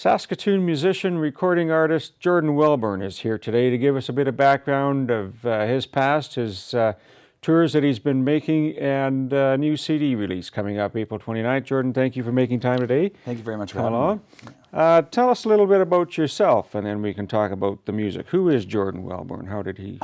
Saskatoon musician, recording artist Jordan Welbourne is here today to give us a bit of background of his past, his tours that he's been making, and a new CD release coming up April 29th. Jordan, thank you for making time today. Thank you very much for coming having along. Tell us a little bit about yourself, and then we can talk about the music. Who is Jordan Welbourne? How did he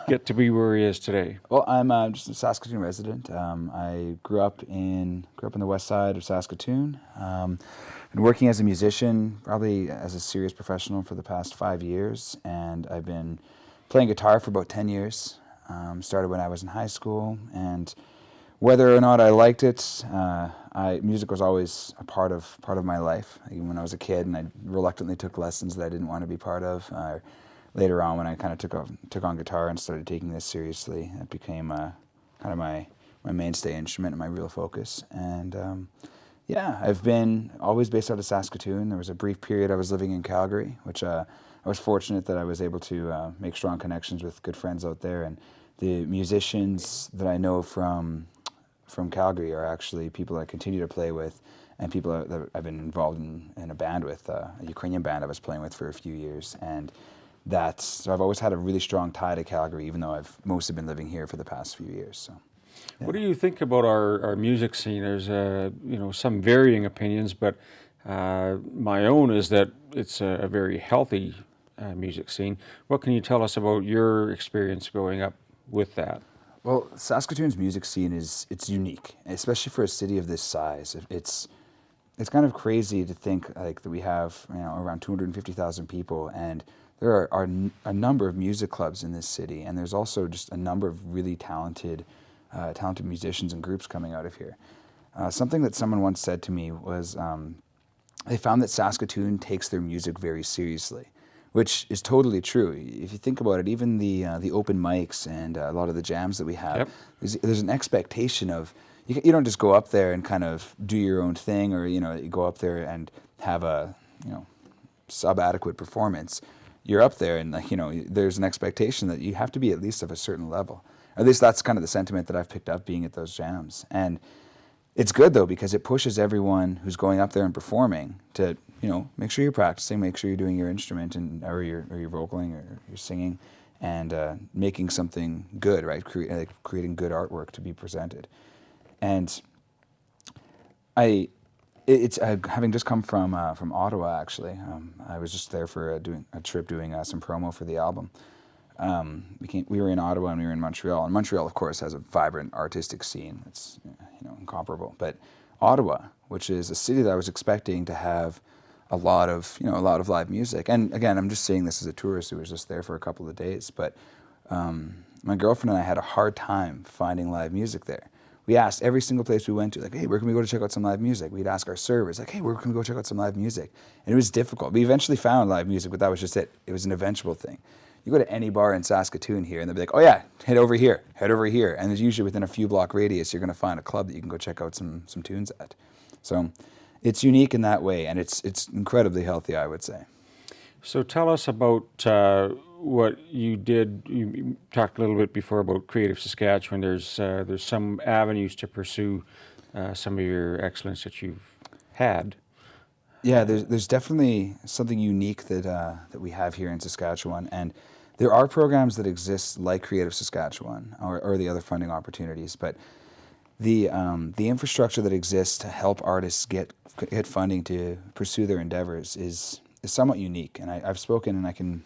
get to be where he is today? Well, I'm just a Saskatoon resident. I grew up in the west side of Saskatoon. Been working as a musician, probably as a serious professional, for the past 5 years, and I've been playing guitar for about 10 years. Started when I was in high school, and whether or not I liked it, music was always a part of my life. Even when I was a kid, and I reluctantly took lessons that I didn't want to be part of. Later on, when I kind of took on guitar and started taking this seriously, it became kind of my mainstay instrument and my real focus. And yeah, I've been always based out of Saskatoon. There was a brief period I was living in Calgary, which I was fortunate that I was able to make strong connections with good friends out there. And the musicians that I know from Calgary are actually people I continue to play with, and people that I've been involved in a band with, a Ukrainian band I was playing with for a few years. And so I've always had a really strong tie to Calgary, even though I've mostly been living here for the past few years. So. Yeah. What do you think about our music scene? There's some varying opinions, but my own is that it's a very healthy music scene. What can you tell us about your experience growing up with that? Well, Saskatoon's music scene it's unique, especially for a city of this size. It's kind of crazy to think like that we have around 250,000 people, and there are a number of music clubs in this city, and there's also just a number of really talented musicians and groups coming out of here. Something that someone once said to me was they found that Saskatoon takes their music very seriously, which is totally true. If you think about it, even the open mics and a lot of the jams that we have, yep. there's an expectation of, you don't just go up there and kind of do your own thing, or you go up there and have a sub-adequate performance. You're up there and there's an expectation that you have to be at least of a certain level. At least that's kind of the sentiment that I've picked up being at those jams. And it's good, though, because it pushes everyone who's going up there and performing to, make sure you're practicing, make sure you're doing your instrument or you're vocaling or you're singing, and making something good, right? Creating good artwork to be presented. And it's having just come from Ottawa, actually. I was just there for doing some promo for the album. We were in Ottawa and we were in Montreal, and Montreal, of course, has a vibrant artistic scene. It's incomparable. But Ottawa, which is a city that I was expecting to have a lot of live music, and again, I'm just saying this as a tourist who was just there for a couple of days, but my girlfriend and I had a hard time finding live music there. We asked every single place we went to, like, hey, where can we go to check out some live music? We'd ask our servers, like, hey, where can we go check out some live music? And it was difficult. We eventually found live music, but that was just it. It was an eventual thing. You go to any bar in Saskatoon here, and they'll be like, oh yeah, head over here. And there's usually within a few block radius, you're going to find a club that you can go check out some tunes at. So it's unique in that way, and it's incredibly healthy, I would say. So tell us about what you did. You talked a little bit before about Creative Saskatchewan. There's some avenues to pursue some of your excellence that you've had. Yeah, there's definitely something unique that we have here in Saskatchewan, and there are programs that exist like Creative Saskatchewan or the other funding opportunities, but the infrastructure that exists to help artists get funding to pursue their endeavors is somewhat unique. And I've spoken, and I can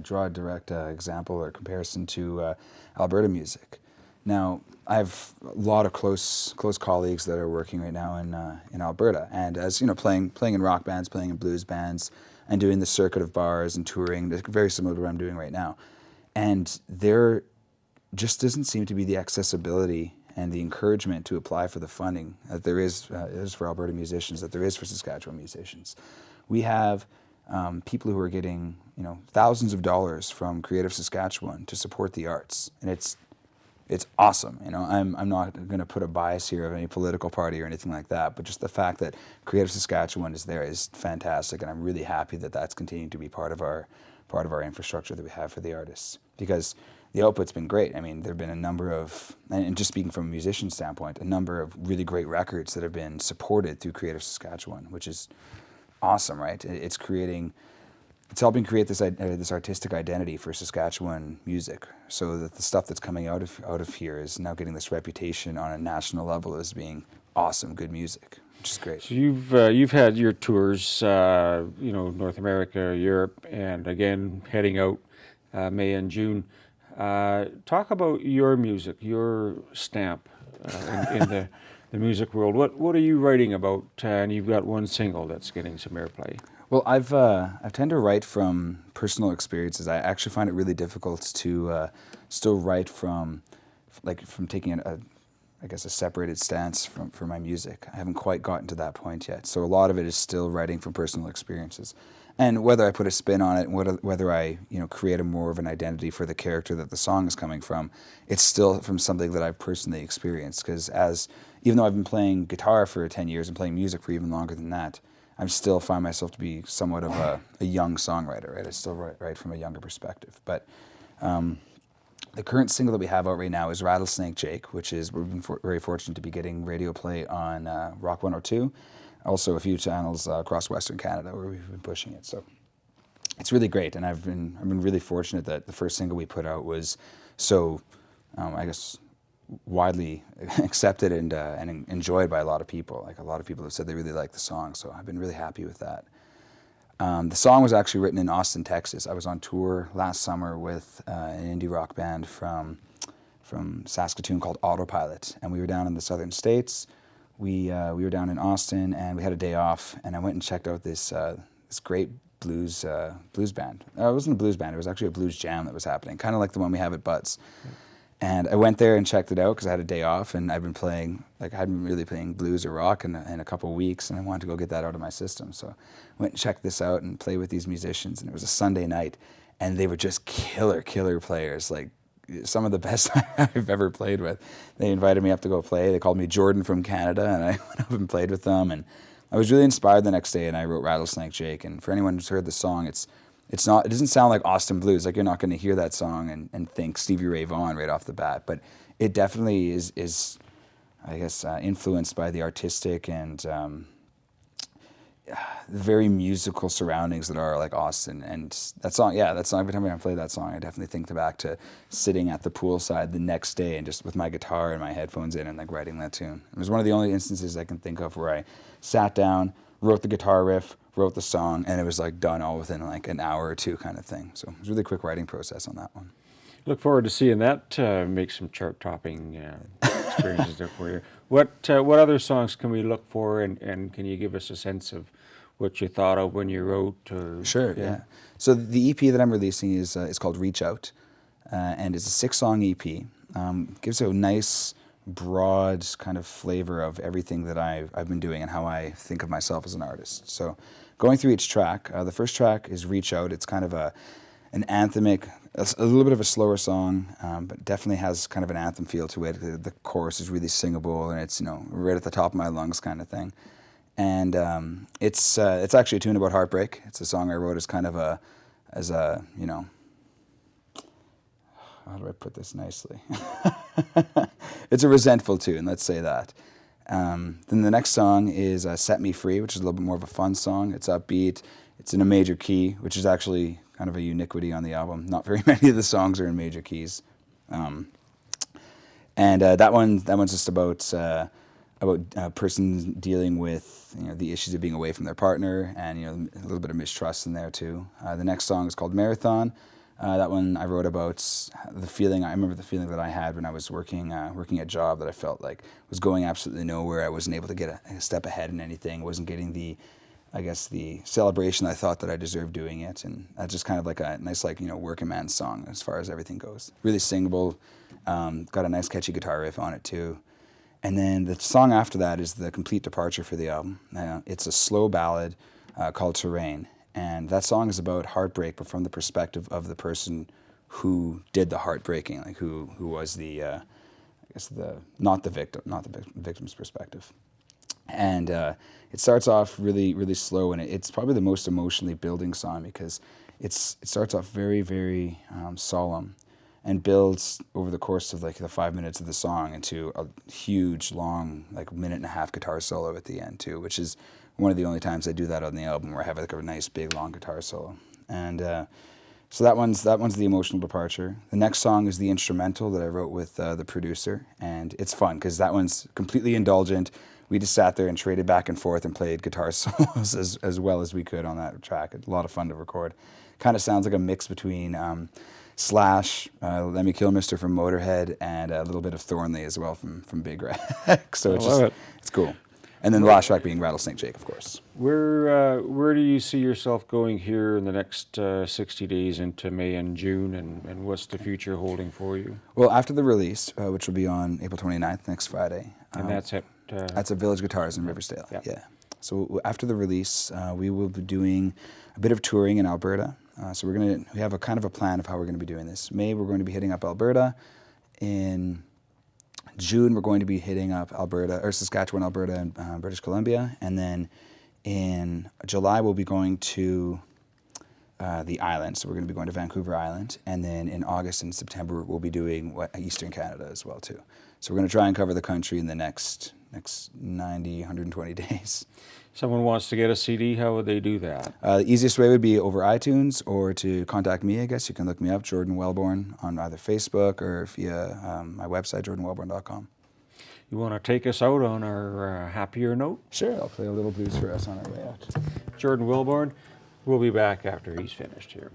draw a direct example or comparison to Alberta music. Now, I have a lot of close colleagues that are working right now in Alberta, and as playing in rock bands, playing in blues bands, and doing the circuit of bars and touring, very similar to what I'm doing right now. And there just doesn't seem to be the accessibility and the encouragement to apply for the funding that there is for Alberta musicians, that there is for Saskatchewan musicians. We have people who are getting thousands of dollars from Creative Saskatchewan to support the arts, and it's awesome. I'm not going to put a bias here of any political party or anything like that, but just the fact that Creative Saskatchewan is there is fantastic, and I'm really happy that that's continuing to be part of our infrastructure that we have for the artists, because the output's been great. I mean, there have been a number of, and just speaking from a musician standpoint, a number of really great records that have been supported through Creative Saskatchewan, which is awesome, right? It's helping create this artistic identity for Saskatchewan music, so that the stuff that's coming out of here is now getting this reputation on a national level as being awesome, good music, which is great. So you've had your tours, North America, Europe, and again heading out May and June. Talk about your music, your stamp in the music world. What are you writing about? And you've got one single that's getting some airplay. Well, I tend to write from personal experiences. I actually find it really difficult to still write from taking a separated stance for my music. I haven't quite gotten to that point yet. So a lot of it is still writing from personal experiences. And whether I put a spin on it, whether I create a more of an identity for the character that the song is coming from, it's still from something that I've personally experienced. Because even though I've been playing guitar for 10 years and playing music for even longer than that, I still find myself to be somewhat of a young songwriter, right? I still write from a younger perspective. But the current single that we have out right now is Rattlesnake Jake, which is, we've been very fortunate to be getting radio play on Rock 102, also a few channels across Western Canada where we've been pushing it. So it's really great, and I've been really fortunate that the first single we put out was so, widely accepted and enjoyed by a lot of people. Like, a lot of people have said they really like the song, so I've been really happy with that. The song was actually written in Austin, Texas. I was on tour last summer with an indie rock band from Saskatoon called Autopilot, and we were down in the southern states. We were down in Austin, and we had a day off, and I went and checked out this great blues band. It wasn't a blues band; it was actually a blues jam that was happening, kind of like the one we have at Butts. And I went there and checked it out because I had a day off, and I hadn't been really playing blues or rock in a couple of weeks, and I wanted to go get that out of my system. So I went and checked this out and played with these musicians, and it was a Sunday night, and they were just killer players, like some of the best I've ever played with. They invited me up to go play. They called me Jordan from Canada, and I went up and played with them, and I was really inspired the next day, and I wrote Rattlesnake Jake. And for anyone who's heard the song, it doesn't sound like Austin blues. Like, you're not going to hear that song and think Stevie Ray Vaughan right off the bat, but it definitely is influenced by the artistic and very musical surroundings that are like Austin. And that song, every time I play that song, I definitely think back to sitting at the poolside the next day and just with my guitar and my headphones in and like writing that tune. It was one of the only instances I can think of where I sat down, wrote the guitar riff, wrote the song, and it was like done all within like an hour or two kind of thing. So it was a really quick writing process on that one. Look forward to seeing that make some chart-topping experiences there for you. What other songs can we look for, and can you give us a sense of what you thought of when you wrote? Sure, yeah. So the EP that I'm releasing is called Reach Out, and it's a 6-song EP. Gives a nice, broad kind of flavor of everything that I've been doing and how I think of myself as an artist. So going through each track, the first track is Reach Out. It's kind of an anthemic, a little bit of a slower song, but definitely has kind of an anthem feel to it. The chorus is really singable, and it's right at the top of my lungs kind of thing. And it's actually a tune about heartbreak. It's a song I wrote as kind of how do I put this nicely? It's a resentful tune, let's say that. Then the next song is Set Me Free, which is a little bit more of a fun song. It's upbeat. It's in a major key, which is actually kind of a uniquity on the album. Not very many of the songs are in major keys. That one's just about a person dealing with the issues of being away from their partner, and a little bit of mistrust in there too. The next song is called Marathon. That one I wrote about the feeling. I remember the feeling that I had when I was working a job that I felt like was going absolutely nowhere. I wasn't able to get a step ahead in anything. Wasn't getting the celebration I thought that I deserved doing it. And that's just kind of like a nice working man's song as far as everything goes. Really singable. Got a nice catchy guitar riff on it too. And then the song after that is the complete departure for the album. It's a slow ballad called Terrain. And that song is about heartbreak, but from the perspective of the person who did the heartbreaking, like who was not the victim's perspective. And it starts off really, really slow, and it's probably the most emotionally building song because it starts off very, very solemn, and builds over the course of like the 5 minutes of the song into a huge, long, like minute and a half guitar solo at the end too, which is one of the only times I do that on the album, where I have like a nice big long guitar solo. And so that one's the emotional departure. The next song is the instrumental that I wrote with the producer, and it's fun because that one's completely indulgent. We just sat there and traded back and forth and played guitar solos as well as we could on that track. A lot of fun to record. Kind of sounds like a mix between Slash, Let Me Kill Mister from Motorhead, and a little bit of Thornley as well from Big Red. So it's cool. And then the last track being Rattlesnake Jake, of course. Where do you see yourself going here in the next 60 days into May and June, and what's the future holding for you? Well, after the release, which will be on April 29th, next Friday. And that's at... That's at Village Guitars in Riversdale. Yeah. So after the release, we will be doing a bit of touring in Alberta. So we have a kind of a plan of how we're going to be doing this. May, we're going to be hitting up Alberta. In June, we're going to be hitting up Saskatchewan, Alberta, and British Columbia. And then in July, we'll be going to the island. So we're going to be going to Vancouver Island. And then in August and September, we'll be doing Eastern Canada as well, too. So we're going to try and cover the country in the next 90, 120 days. Someone wants to get a CD, how would they do that? The easiest way would be over iTunes, or to contact me, I guess. You can look me up, Jordan Welbourne, on either Facebook or via my website, jordanwelbourne.com. You want to take us out on our happier note? Sure, I'll play a little blues for us on our way out. Jordan Welbourne, we'll be back after he's finished here.